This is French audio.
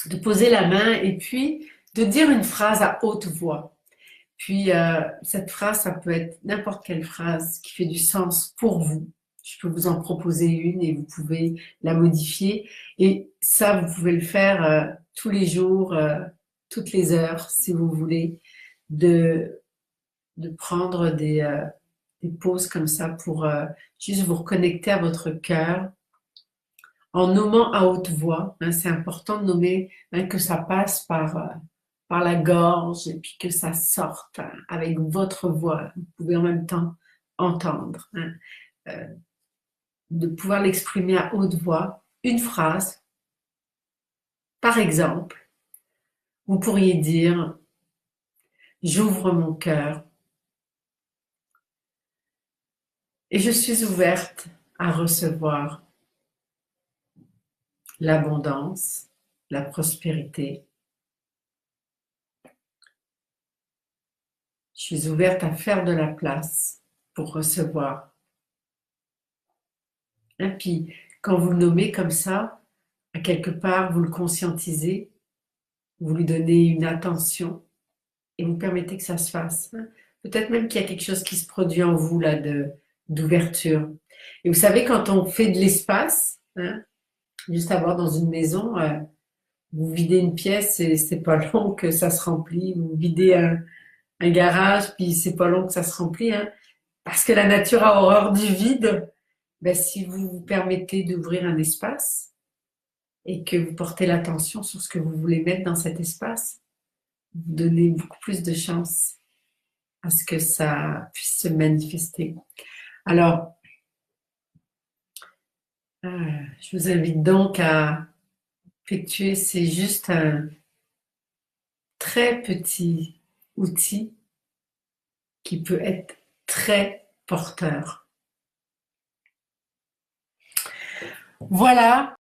de poser la main et puis de dire une phrase à haute voix. Puis cette phrase, ça peut être n'importe quelle phrase qui fait du sens pour vous. Je peux vous en proposer une et vous pouvez la modifier. Et ça, vous pouvez le faire tous les jours, toutes les heures, si vous voulez, de, de prendre des pauses comme ça pour juste vous reconnecter à votre cœur en nommant à haute voix. Hein, c'est important de nommer, hein, que ça passe par la gorge et puis que ça sorte, hein, avec votre voix. Vous pouvez en même temps entendre, hein, euh, de pouvoir l'exprimer à haute voix. Une phrase, par exemple, vous pourriez dire: j'ouvre mon cœur et je suis ouverte à recevoir l'abondance, la prospérité. Je suis ouverte à faire de la place pour recevoir. Et puis, quand vous le nommez comme ça, à quelque part, vous le conscientisez, vous lui donnez une attention et vous permettez que ça se fasse. Peut-être même qu'il y a quelque chose qui se produit en vous là d'ouverture. Et vous savez, quand on fait de l'espace, hein, juste avoir dans une maison, vous videz une pièce et c'est pas long que ça se remplit. Vous videz un garage, puis c'est pas long que ça se remplit. Hein, parce que la nature a horreur du vide. Ben, si vous vous permettez d'ouvrir un espace et que vous portez l'attention sur ce que vous voulez mettre dans cet espace, vous donnez beaucoup plus de chance à ce que ça puisse se manifester. Alors, je vous invite donc à effectuer, c'est juste un très petit outil qui peut être très porteur. Voilà,